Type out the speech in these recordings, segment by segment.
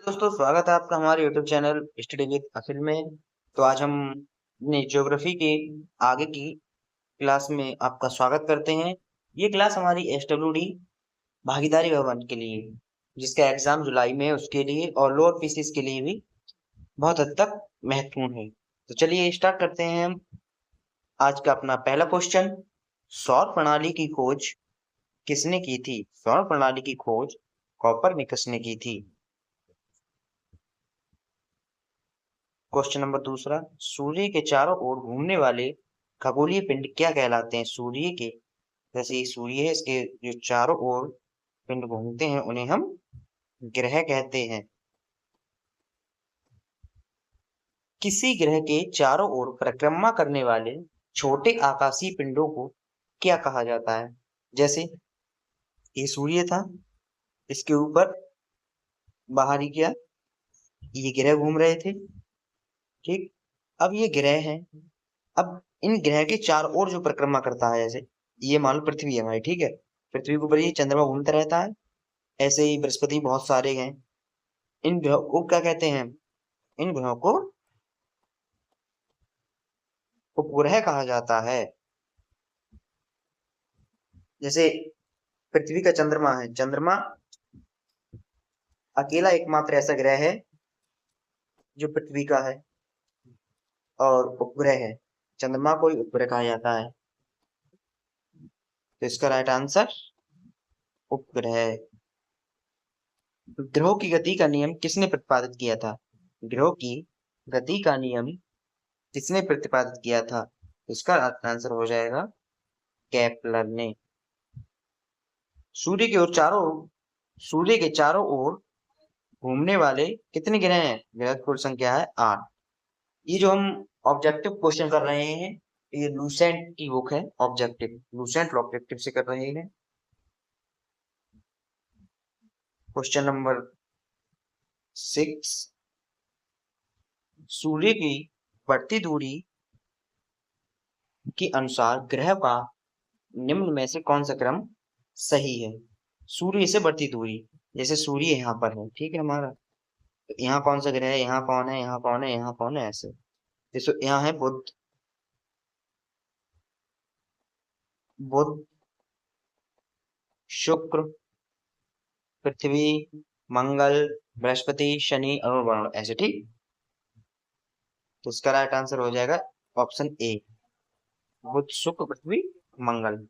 दोस्तों, स्वागत है आपका हमारे यूट्यूब चैनल स्टडी विद अखिल में। तो आज हम अपनी ज्योग्राफी के आगे की क्लास में आपका स्वागत करते हैं। ये क्लास हमारी एसडब्ल्यूडी भागीदारी भवन के लिए, जिसका एग्जाम जुलाई में है, उसके लिए और लोअर पीसीस के लिए भी बहुत हद तक महत्वपूर्ण है। तो चलिए स्टार्ट करते हैं हम आज का अपना पहला क्वेश्चन। सौर प्रणाली की खोज किसने की थी? सौर प्रणाली की खोज कोपरनिकस ने की थी। क्वेश्चन नंबर दूसरा, सूर्य के चारों ओर घूमने वाले खगोलीय पिंड क्या कहलाते हैं? सूर्य के, जैसे ये सूर्य है, इसके जो चारों ओर पिंड घूमते हैं उन्हें हम ग्रह कहते हैं। किसी ग्रह के चारों ओर परिक्रमा करने वाले छोटे आकाशीय पिंडों को क्या कहा जाता है? जैसे ये सूर्य था, इसके ऊपर बाहरी क्या, ये ग्रह घूम रहे थे, ठीक। अब ये ग्रह हैं, अब इन ग्रह के चारों ओर जो परिक्रमा करता है, जैसे ये मान लो पृथ्वी है हमारी, ठीक है। पृथ्वी के ऊपर ये चंद्रमा घूमता रहता है, ऐसे ही बृहस्पति बहुत सारे हैं। इन ग्रहों को क्या कहते हैं? इन ग्रहों को उपग्रह कहा जाता है। जैसे पृथ्वी का चंद्रमा है, चंद्रमा अकेला एकमात्र ऐसा ग्रह है जो पृथ्वी का है और उपग्रह है। चंद्रमा को ही उपग्रह कहा जाता है। तो इसका राइट आंसर उपग्रह। ग्रहों की गति का नियम किसने प्रतिपादित किया था? ग्रहों की गति का नियम किसने प्रतिपादित किया था? इसका आंसर हो जाएगा केपलर ने। सूर्य के ओर चारों सूर्य के चारों ओर घूमने वाले कितने ग्रह हैं? ग्रह की कुल संख्या है 8। ये जो हम ऑब्जेक्टिव क्वेश्चन कर रहे हैं, ये लूसेंट की बुक है, ऑब्जेक्टिव, लूसेंट ऑब्जेक्टिव से कर रहे हैं। क्वेश्चन नंबर 6, सूर्य की बढ़ती दूरी के अनुसार ग्रह का निम्न में से कौन सा क्रम सही है? सूर्य से बढ़ती दूरी, जैसे सूर्य यहाँ पर है, ठीक है हमारा, तो यहाँ कौन सा ग्रह है, यहाँ कौन है, यहाँ कौन है, यहाँ कौन है, ऐसे। जैसे यहाँ है बुध, बुध, शुक्र, पृथ्वी, मंगल, बृहस्पति, शनि, अरुण, वरुण, ऐसे, ठीक। तो इसका राइट आंसर हो जाएगा ऑप्शन ए, बुध, शुक्र, पृथ्वी, मंगल।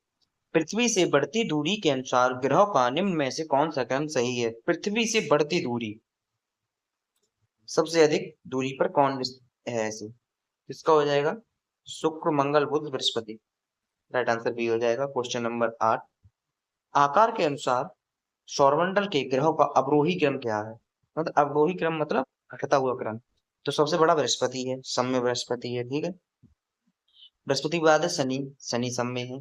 पृथ्वी से बढ़ती दूरी के अनुसार ग्रहों का निम्न में से कौन सा क्रम सही है? पृथ्वी से बढ़ती दूरी, सबसे अधिक दूरी पर कौन है ऐसे? इसका हो जाएगा शुक्र, मंगल, बुध, बृहस्पति। राइट आंसर बी हो जाएगा। क्वेश्चन नंबर 8, आकार के अनुसार सौरमंडल के ग्रहों का अवरोही क्रम क्या है? मतलब अवरोही क्रम मतलब घटता हुआ क्रम। तो सबसे बड़ा बृहस्पति है, सब में बृहस्पति है, ठीक है। बृहस्पति के बाद है शनि, शनि सब में है।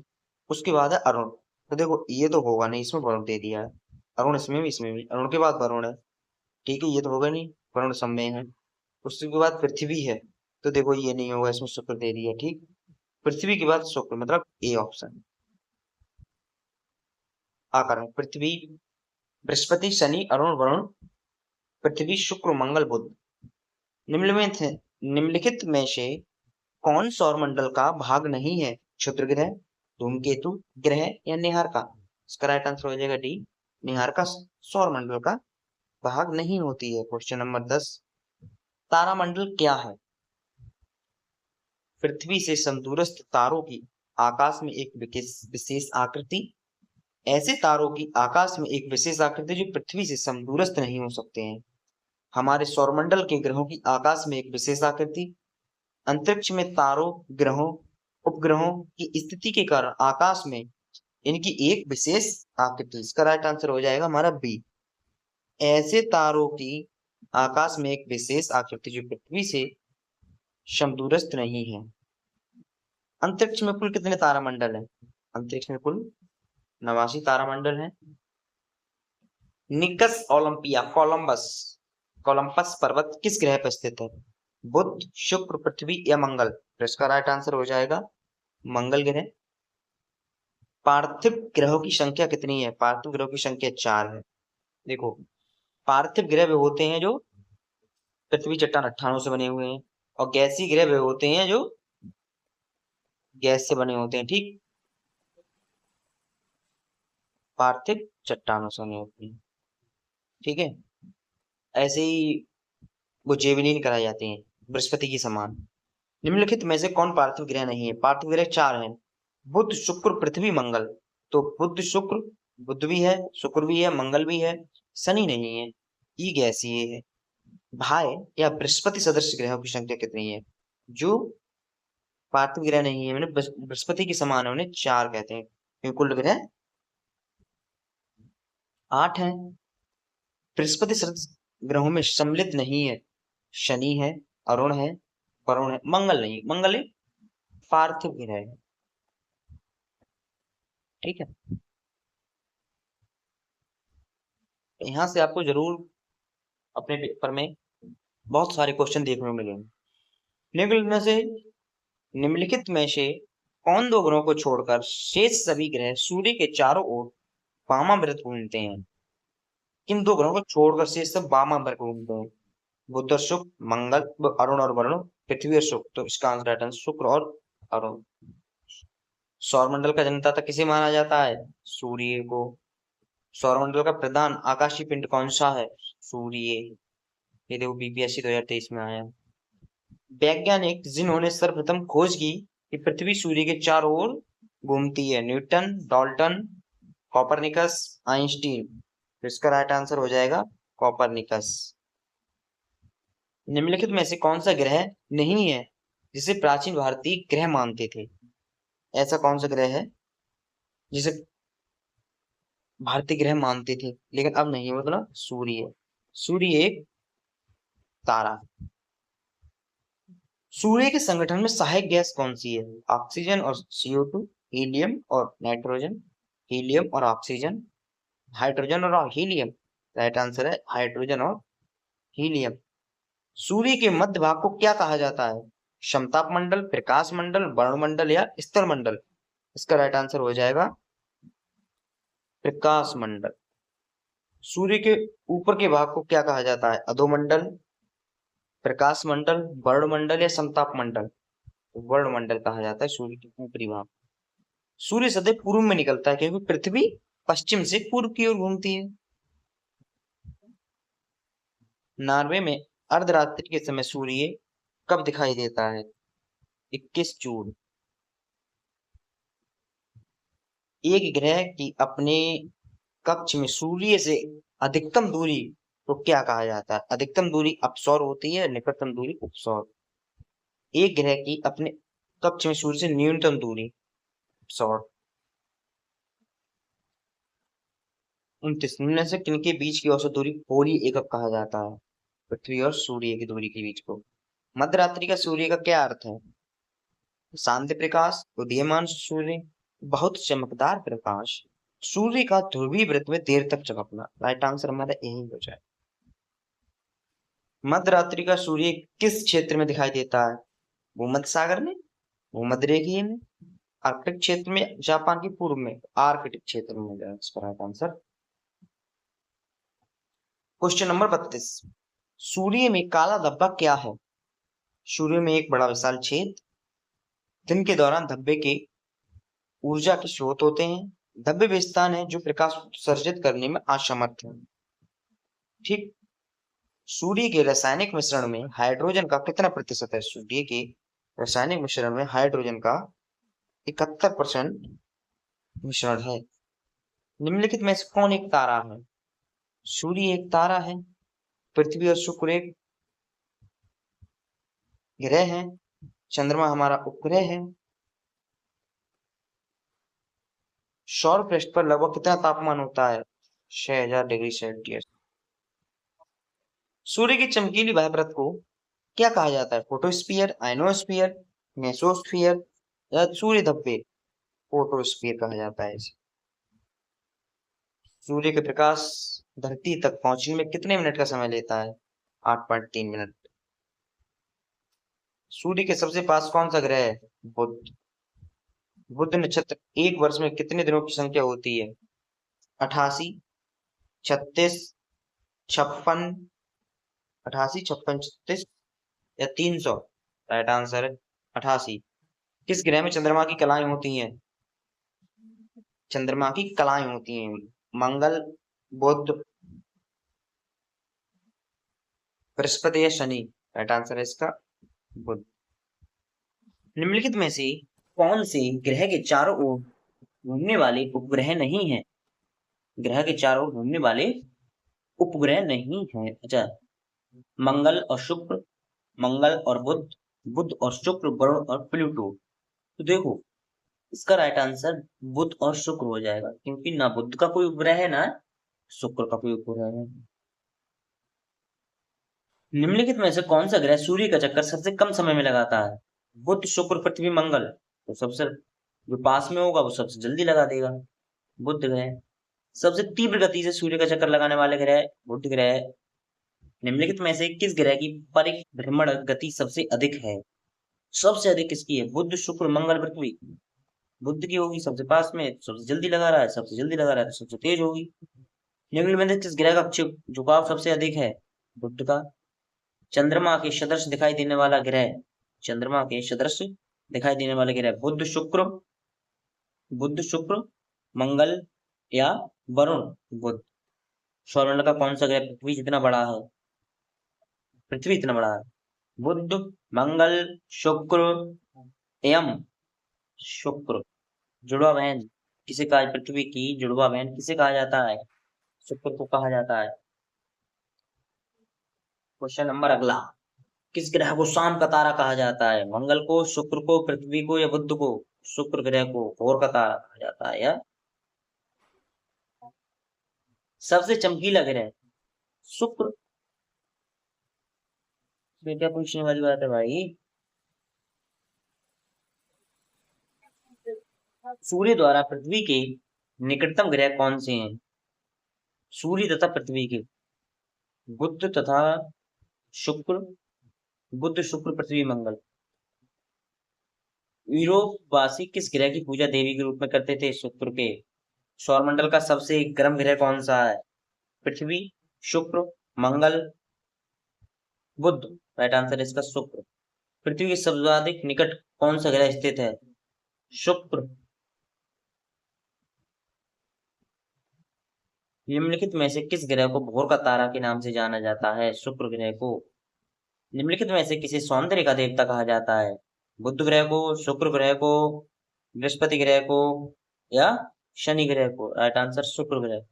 उसके बाद है अरुण। तो देखो ये तो होगा नहीं, इसमें वरुण दे दिया है। अरुण इसमें भी, इसमें भी, अरुण के बाद वरुण है, ठीक है, ये तो होगा नहीं, वरुण सब में है। उसके बाद पृथ्वी है, तो देखो ये नहीं होगा, इसमें शुक्र दे दिया, ठीक। पृथ्वी के बाद शुक्र, मतलब ए ऑप्शन। आकार में पृथ्वी, बृहस्पति, शनि, अरुण, वरुण, पृथ्वी, शुक्र, मंगल, बुध। निम्नलिखित निम्नलिखित में से कौन सौरमंडल का भाग नहीं है? क्षुद्र ग्रह, धूमकेतु ग्रह या निहारिका? इसका राइट आंसर हो जाएगा डी, निहारिका सौरमंडल का भाग नहीं होती है। क्वेश्चन नंबर 10, तारामंडल क्या है? पृथ्वी से समदूरस्थ तारों की आकाश में एक विशेष आकृति। ऐसे तारों की आकाश में एक विशेष आकृति जो पृथ्वी से समदूरस्थ नहीं हो सकते हैं। हमारे सौरमंडल के ग्रहों की आकाश में एक विशेष आकृति। अंतरिक्ष में तारों, ग्रहों, उपग्रहों की स्थिति के कारण आकाश में इनकी एक विशेष आकृति। इसका राइट आंसर हो जाएगा हमारा बी, ऐसे तारों की आकाश में एक विशेष आकृति जो पृथ्वी से समदूरस्थ नहीं है। अंतरिक्ष में कुल कितने तारामंडल हैं? अंतरिक्ष में कुल 89 तारामंडल हैं। निकस ओलंपिया, कोलंबस, कोलंबस पर्वत किस ग्रह पर स्थित है? बुध, शुक्र, पृथ्वी या मंगल? तो इसका राइट आंसर हो जाएगा मंगल ग्रह। पार्थिव ग्रहों की संख्या कितनी है? पार्थिव ग्रहों की संख्या 4 है। देखो पार्थिव ग्रह वे होते हैं जो पृथ्वी चट्टान अट्ठानों से बने हुए हैं, और गैसीय ग्रह वे होते हैं जो गैस से बने होते हैं। ठीक, पार्थिव चट्टानों से बने होते हैं। ठीक है, ऐसे ही वो जेवलिन कराई जाती हैं बृहस्पति की समान। निम्नलिखित में से कौन पार्थिव ग्रह नहीं है? पार्थिव ग्रह 4 हैं, बुध, शुक्र, पृथ्वी, मंगल। तो बुध, शुक्र, बुध भी है, शुक्र भी है, मंगल भी है, शनि नहीं है, ई गैसीय है। भाई या बृहस्पति सदृश ग्रहों की संख्या कितनी है? जो पार्थिव ग्रह नहीं है, मैंने बृहस्पति के समान है, उन्हें 4 कहते हैं, क्योंकि कुल ग्रह 8 हैं। बृहस्पति सदृश ग्रहों में सम्मिलित नहीं है, शनि है, अरुण है, वरुण है, मंगल नहीं, मंगल एक पार्थिव ग्रह है। ठीक है, यहाँ से आपको जरूर अपने पेपर में बहुत सारे क्वेश्चन देखने को मिलेंगे। निम्नलिखित में से कौन दो ग्रहों को छोड़कर शेष सभी ग्रह सूर्य के चारों ओर वामाव्रत घूमते हैं? किन दो ग्रहों को छोड़कर शेष सब वामाव्रत घूमते हैं? बुध और शुक्र, मंगल, अरुण और वरुण, पृथ्वी और शुक्र। तो इसका आंसर है शुक्र और अरुण। सौरमंडल का जन्मदाता किसे माना जाता है? सूर्य को। सौरमंडल का प्रधान आकाशीय पिंड कौन सा है? सूर्य। ये देखो बीपीएससी 2023 में आया। वैज्ञानिक जिन्होंने सर्वप्रथम खोज की कि पृथ्वी सूर्य के चारों ओर घूमती है? Newton, Dalton, Copernicus, Einstein. तो इसका राइट आंसर हो जाएगा कॉपरनिकस। निम्नलिखित में से कौन सा ग्रह नहीं है जिसे प्राचीन भारतीय ग्रह मानते थे? ऐसा कौन सा ग्रह है जिसे भारतीय ग्रह मानते थे लेकिन अब नहीं है? मतलब सूर्य। सूर्य एक तारा। सूर्य के संगठन में सहायक गैस कौन सी है? ऑक्सीजन और CO2, हीलियम और नाइट्रोजन, हीलियम और ऑक्सीजन, हाइड्रोजन और हीलियम। राइट आंसर है हाइड्रोजन और हीलियम। सूर्य के मध्य भाग को क्या कहा जाता है? समताप मंडल, प्रकाश मंडल, वर्ण मंडल या स्तर मंडल। इसका राइट आंसर हो जाएगा प्रकाश मंडल। सूर्य के ऊपर के भाग को क्या कहा जाता है? अधोमंडल, प्रकाश मंडल, वर्ण मंडल या समताप मंडल। वर्ण मंडल कहा जाता है सूर्य के ऊपरी भाग। सूर्य सदैव पूर्व में निकलता है क्योंकि पृथ्वी पश्चिम से पूर्व की ओर घूमती है। नॉर्वे में अर्धरात्रि के समय सूर्य कब दिखाई देता है? 21 जून। एक ग्रह की अपने कक्ष में सूर्य से अधिकतम दूरी को क्या कहा जाता है? अधिकतम दूरी अपसौर होती है, निकटतम दूरी उपसौर। एक ग्रह की अपने कक्ष में सूर्य से न्यूनतम दूरी अपसौर। 29 में से किनके बीच की औसत दूरी पोली एकक कहा जाता है? पृथ्वी और सूर्य की दूरी के बीच को। मध्यरात्रि का सूर्य का क्या अर्थ है? शांति प्रकाश, उदीयमान सूर्य, बहुत चमकदार प्रकाश, सूर्य का ध्रुवीय वृत्त में देर तक चमकना। राइट आंसर हमारा यही हो जाए। मध्यरात्रि का सूर्य किस क्षेत्र में दिखाई देता है? भूमध्य सागर में, भूमध्य रेखीय में, आर्कटिक क्षेत्र में, जापान के पूर्व में। आर्कटिक क्षेत्र में जाए इसका राइट आंसर। Question number 32। सूर्य में काला धब्बा क्या है? सूर्य में एक बड़ा विशाल छेद। दिन के दौरान धब्बे के ऊर्जा के स्रोत होते हैं। धब्बे वे स्थान है जो प्रकाश उत्सर्जित करने में असमर्थ है। ठीक। सूर्य के रासायनिक मिश्रण में हाइड्रोजन का कितना प्रतिशत है? सूर्य के रासायनिक मिश्रण में हाइड्रोजन का 71% मिश्रण है। निम्नलिखित में से कौन एक तारा है? सूर्य एक तारा है, पृथ्वी और शुक्र एक ग्रह है, चंद्रमा हमारा उपग्रह है। सौर पृष्ठ पर लगभग कितना तापमान होता है? 6000 डिग्री सेल्सियस। सूर्य की चमकीली बाह्यपरत को क्या कहा जाता है? फोटोस्फीयर, आइनोस्फीयर, मेसोस्फीयर या सूर्य धब्बे। फोटोस्फीयर कहा जाता है इसे। सूर्य के प्रकाश धरती तक पहुंचने में कितने मिनट का समय लेता है? 8.3 मिनट। सूर्य के सबसे पास कौन सा ग्रह है? बुध। बुध नक्षत्र एक वर्ष में कितने दिनों की संख्या होती है? 88, 36, 56, 88, 56, 36 या 300? राइट आंसर है 88। किस ग्रह में चंद्रमा की कलाएं होती हैं? चंद्रमा की कलाएं होती हैं। मंगल, बुध, बृहस्पति या शनि? राइट आंसर है इसका बुध। निम्नलिखित में से कौन से ग्रह के चारों ओर घूमने वाले उपग्रह नहीं है? ग्रह के चारों ओर घूमने वाले उपग्रह नहीं है। अच्छा, मंगल और शुक्र, मंगल और बुध, बुध और शुक्र, वरुण और प्लूटो। तो देखो, इसका राइट आंसर बुध और शुक्र हो जाएगा, क्योंकि ना बुध का कोई उपग्रह है ना शुक्र का कोई उपग्रह है। निम्नलिखित में से कौन सा ग्रह सूर्य का चक्कर सबसे कम समय में लगाता है? बुध, शुक्र, पृथ्वी, मंगल। तो सबसे जो पास में होगा वो सबसे जल्दी लगा देगा, बुध ग्रह। सबसे तीव्र गति से सूर्य का चक्कर लगाने वाले ग्रह बुध ग्रह है। निम्नलिखित में से किस ग्रह की परिभ्रमण गति सबसे अधिक है? सबसे अधिक किसकी है? बुध, शुक्र, मंगल, पृथ्वी। बुध की होगी, सबसे पास में, सबसे जल्दी लगा रहा है, सबसे जल्दी लगा रहा है तो सबसे तेज होगी। निम्नलिखित में से किस ग्रह का झुकाव सबसे अधिक है? बुध का। चंद्रमा के सदृश दिखाई देने वाला ग्रह, चंद्रमा के सदृश दिखाई देने वाले ग्रह बुध, शुक्र, बुध, शुक्र, मंगल या वरुण। बुध। सौरमंडल का कौन सा ग्रह पृथ्वी जितना बड़ा है? पृथ्वी इतना बड़ा है। बुध, मंगल, शुक्र, एम शुक्र। जुड़वा बहन किसे कहा? पृथ्वी की जुड़वा बहन किसे कहा जाता है? शुक्र को कहा जाता है। क्वेश्चन नंबर अगला, किस ग्रह को शाम का तारा कहा जाता है? मंगल को, शुक्र को, पृथ्वी को या बुध को? शुक्र ग्रह को भोर का तारा कहा जाता है। या सबसे चमकीला ग्रह शुक्र। बेटा पूछने वाली बात है भाई। सूर्य द्वारा पृथ्वी के निकटतम ग्रह कौन से हैं? सूर्य तथा पृथ्वी के बुध तथा शुक्र, बुध, शुक्र, पृथ्वी, मंगल। यूरोपवासी किस ग्रह की पूजा देवी के रूप में करते थे? शुक्र के। सौरमंडल का सबसे गर्म ग्रह कौन सा है? पृथ्वी, शुक्र, मंगल, बुध। राइट आंसर इसका शुक्र। पृथ्वी के सर्वाधिक निकट कौन सा ग्रह स्थित है? शुक्र। निम्नलिखित में से किस ग्रह को भोर का तारा के नाम से जाना जाता है? शुक्र ग्रह को। निम्नलिखित में से किसे सौंदर्य का देवता कहा जाता है? बुध ग्रह को, शुक्र ग्रह को, बृहस्पति ग्रह को या शनि ग्रह को? राइट आंसर शुक्र ग्रह।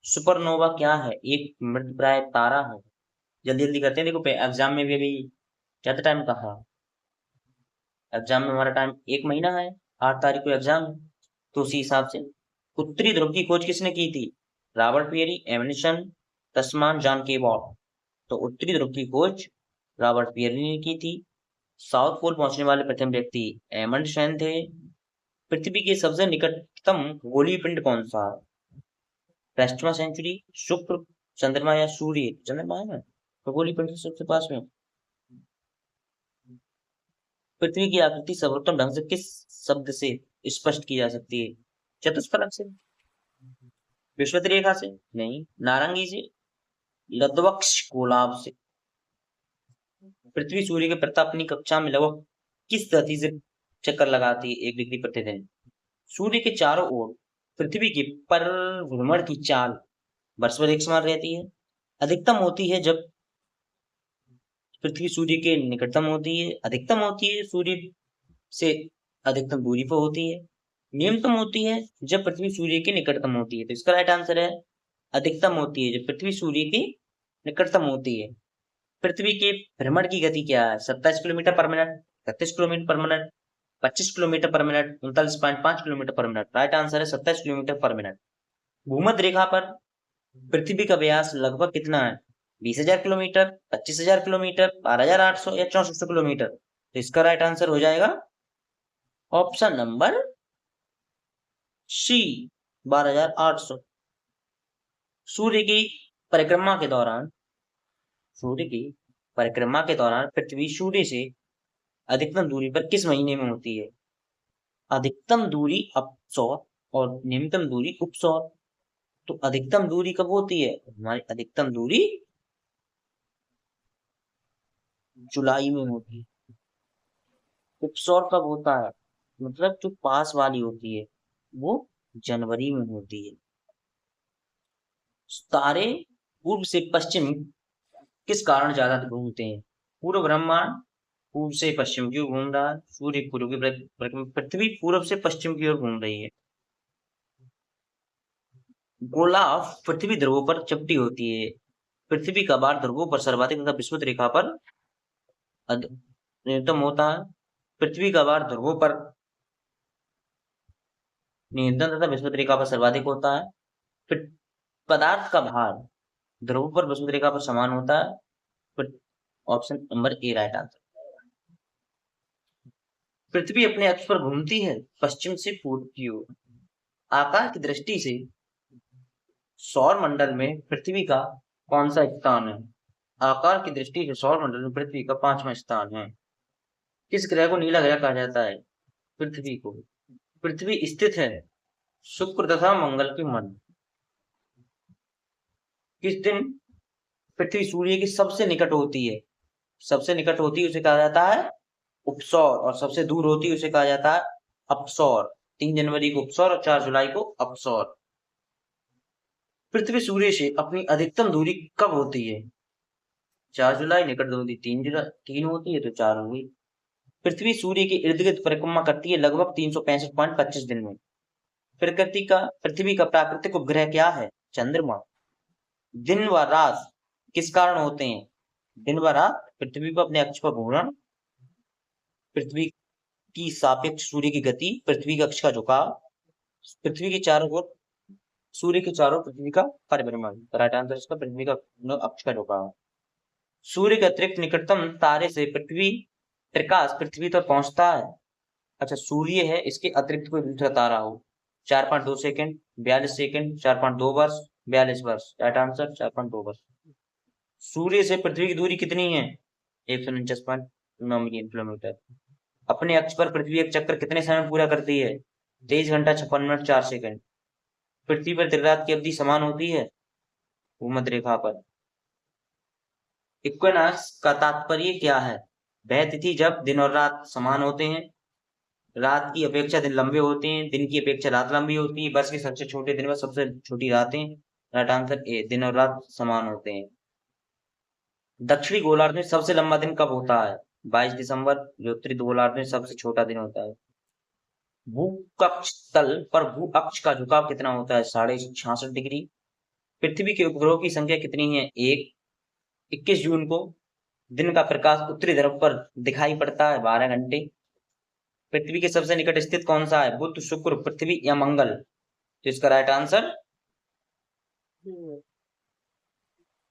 सुपरनोवा क्या है? एक मृतप्राय तारा है। जल्दी जल्दी करते हैं, देखो एग्जाम में भी अभी ज्यादा टाइम कहा। एग्जाम में हमारा टाइम 1 महीना है, 8 तारीख को एग्जाम है, तो उसी हिसाब से। उत्तरी ध्रुव की खोज किसने की थी? रॉबर्ट पियरी, एमंडसन, तस्मान, जॉन केबॉट। तो उत्तरी ध्रुव की खोज रॉबर्ट पियरी ने की थी। साउथ पोल पहुंचने वाले प्रथम व्यक्ति एमंडसन थे। पृथ्वी के सबसे निकटतम खगोलीय पिंड कौन सा है? प्रेस्टमा सेंचुरी, शुक्र, चंद्रमा या सूर्य? चंद्रमा है ना खगोलीय पिंड सबसे पास में। पृथ्वी की आकृति सर्वोत्तम ढंग से किस शब्द से स्पष्ट की जा सकती है? चतुष्फलक से, विषुवत रेखा से नहीं, नारंगी से, लद्वक्ष गोलाब से। पृथ्वी सूर्य के प्रताप अपनी कक्षा में लगभग किस गति से चक्कर लगाती है 1 डिग्री प्रतिदिन? सूर्य के चारों ओर पृथ्वी की परिभ्रमण की चाल वर्ष भर एक समान रहती है। अधिकतम होती है जब पृथ्वी सूर्य के निकटतम होती है, अधिकतम होती है सूर्य से अधिकतम दूरी पर होती है, न्यूनतम होती है जब पृथ्वी सूर्य के निकटतम होती है। तो इसका राइट आंसर है अधिकतम होती है जब पृथ्वी सूर्य के निकटतम होती है। पृथ्वी के भ्रमण की गति क्या है? 27 किलोमीटर पर मिनट, 31 किलोमीटर पर मिनट, 25 किलोमीटर पर मिनट, 39.5 किलोमीटर पर मिनट। राइट आंसर है 27 किलोमीटर पर मिनट। भूमध्य रेखा पर पृथ्वी का व्यास लगभग कितना है? 20,000 किलोमीटर, 25,000 किलोमीटर, 12,800 या 6400 किलोमीटर? तो इसका राइट आंसर हो जाएगा ऑप्शन नंबर सी, 12,800। सूर्य की परिक्रमा के दौरान, सूर्य की परिक्रमा के दौरान पृथ्वी सूर्य से अधिकतम दूरी पर किस महीने में होती है? अधिकतम दूरी अपसौर और न्यूनतम दूरी उपसौर। तो अधिकतम दूरी कब होती है? हमारी अधिकतम दूरी जुलाई में होती है। उपसौर कब होता है? मतलब जो पास वाली होती है वो जनवरी में होती है। तारे पूर्व से पश्चिम किस कारण ज्यादा घूमते हैं? पूर्व ब्रह्मांड पूर्व से पश्चिम की ओर घूम रहा है, सूर्य पूर्व की पृथ्वी पूर्व से पश्चिम की ओर घूम रही है। गोला पृथ्वी ध्रुवों पर चपटी होती है। पृथ्वी का भार ध्रुवों पर सर्वाधिक तथा विषुवत रेखा पर न्यूनतम होता है। पृथ्वी का भार ध्रुवों पर न्यूनतम तथा विषुवत रेखा पर सर्वाधिक होता है। फिर पदार्थ का भार ध्रुवों पर विषुवत रेखा पर समान होता है। फिर option number A right answer. पृथ्वी अपने अक्ष पर घूमती है पश्चिम से पूर्व की ओर। आकार की दृष्टि से सौर मंडल में पृथ्वी का कौन सा स्थान है? आकार की दृष्टि से सौर मंडल में पृथ्वी का 5वां स्थान है। किस ग्रह को नीला ग्रह कहा जाता है? पृथ्वी को। पृथ्वी स्थित है शुक्र तथा मंगल के मध्य। किस दिन पृथ्वी सूर्य के सबसे निकट होती है? सबसे निकट होती है उसे कहा जाता है उपसौर, और सबसे दूर होती है उसे कहा जाता है अपसौर। 3 जनवरी को उपसौर और 4 जुलाई को अपसौर। पृथ्वी सूर्य से अपनी अधिकतम दूरी कब होती है? 4 जुलाई, निकट होती 3 जुलाई, 3 होती है तो 4 हो गई। पृथ्वी सूर्य के इर्द गिर्द परिक्रमा करती है लगभग 365.25 दिन में। पृथ्वी का प्राकृतिक उपग्रह क्या है? चंद्रमा। दिन व रात किस कारण होते हैं? दिन व रात पृथ्वी पर अपने अक्ष पर घूमना, पृथ्वी की सापेक्ष सूर्य की गति, पृथ्वी के अक्ष का झुकाव, पृथ्वी के चारों ओर सूर्य के चारों पृथ्वी का परिभ्रमण। राइट आंसर इसका पृथ्वी का अक्ष का झुकाव। सूर्य के अतिरिक्त निकटतम तारे से प्रकाश पृथ्वी तक पहुंचता है। अच्छा, सूर्य है, इसके अतिरिक्त कोई दूसरा तारा हो। 4.2 सेकंड, 42 सेकंड, 4.2 वर्ष, 42 वर्ष। राइट आंसर 4.2 वर्ष। सूर्य से पृथ्वी की दूरी कितनी है? 149.9 मिलियन किलोमीटर। अपने अक्ष पर पृथ्वी एक चक्कर कितने समय में पूरा करती है? 23 घंटा 56 मिनट 4 सेकंड। पृथ्वी पर दिन रात की अवधि समान होती है भूमध्य रेखा पर। इक्विनॉक्स का तात्पर्य क्या है? वह तिथि जब दिन और रात समान होते हैं, रात की अपेक्षा दिन लंबे होते हैं, दिन की अपेक्षा रात लंबी होती है, वर्ष के सबसे छोटे दिन व सबसे छोटी रातें। राइट आंसर ए, दिन और रात समान होते हैं। दक्षिणी गोलार्ध में सबसे लंबा दिन कब होता है? 22 दिसंबर, जो उत्तरी गोलार्ध में सबसे छोटा दिन होता है। भूकक्ष तल पर भू अक्ष का झुकाव कितना होता है? 66.5 डिग्री। पृथ्वी के उपग्रहों की संख्या कितनी है? 1। 21 जून को दिन का प्रकाश उत्तरी ध्रुव पर दिखाई पड़ता है 12 घंटे। पृथ्वी के सबसे निकट स्थित कौन सा है? बुध, शुक्र, पृथ्वी या मंगल? तो इसका राइट आंसर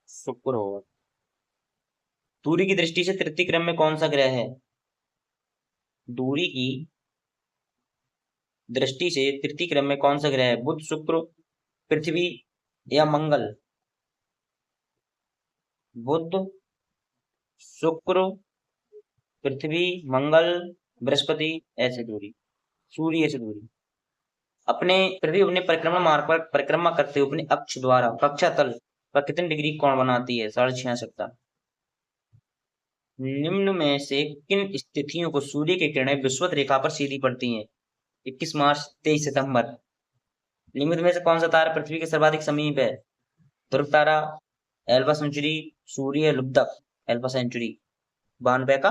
शुक्र होगा। दूरी की दृष्टि से तृतीय क्रम में कौन सा ग्रह है? दूरी की दृष्टि से तृतीय क्रम में कौन सा ग्रह है? बुध, शुक्र, पृथ्वी या मंगल? बुध, शुक्र, पृथ्वी, मंगल, बृहस्पति। ऐसे दूरी, सूर्य से दूरी। पृथ्वी अपने परिक्रमा मार्ग पर परिक्रमा करते हुए अपने अक्ष द्वारा कक्षा तल पर कितने डिग्री कोण बनाती है? 66.5। निम्न में से किन स्थितियों को सूर्य की किरणें विषुवत रेखा पर सीधी पड़ती हैं? 21 मार्च, 23 सितंबर। निम्न में से कौन सा तारा पृथ्वी के सर्वाधिक समीप है? ध्रुव तारा, एल्फा सेंचुरी, सूर्य लुब्धक। एल्फा सेंचुरी 92 का।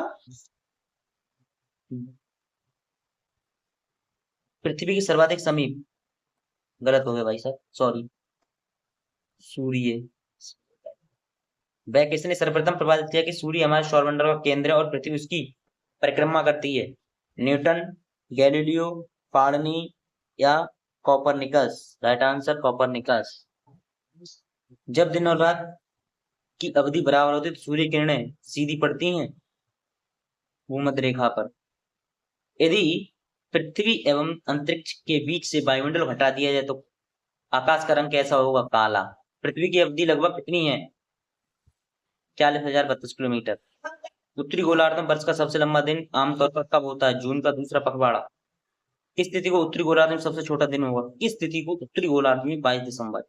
पृथ्वी के सर्वाधिक समीप, गलत हो गया भाई साहब, सॉरी, सूर्य। वह किसने सर्वप्रथम प्रभावित किया कि सूर्य हमारे सौरमंडल का केंद्र है और पृथ्वी उसकी परिक्रमा करती है? न्यूटन, गैलीलियो, पाणिनि या कोपरनिकस? Right answer Copernicus. जब दिन और रात की अवधि बराबर होती है तो सूर्य किरणें सीधी पड़ती हैं भूमध्य रेखा पर। यदि पृथ्वी एवं अंतरिक्ष के बीच से वायुमंडल हटा दिया जाए तो आकाश का रंग कैसा होगा? काला। पृथ्वी की अवधि लगभग कितनी है? 40,032 किलोमीटर। उत्तरी गोलार्ध में वर्ष का सबसे लंबा दिन आमतौर पर कब होता है? जून का दूसरा पखवाड़ा। किस तिथि को उत्तरी गोलार्ध में सबसे छोटा दिन होगा? किस तिथि को उत्तरी गोलार्ध में? 22 दिसंबर।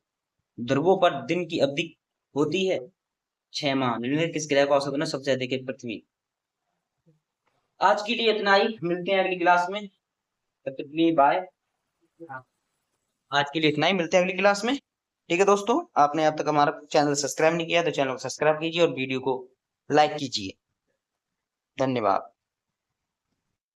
ध्रुवों पर दिन की अवधि होती है 6 माह। निम्नलिखित किस ग्रह का औसत है सबसे अधिक है? पृथ्वी। आज के लिए इतना ही, मिलते हैं अगली क्लास में, तब तक के लिए बाय। आज के लिए इतना ही, मिलते हैं अगली क्लास में। ठीक है दोस्तों, आपने अब तक हमारा चैनल सब्सक्राइब नहीं किया तो चैनल को सब्सक्राइब कीजिए और वीडियो को लाइक कीजिए। धन्यवाद।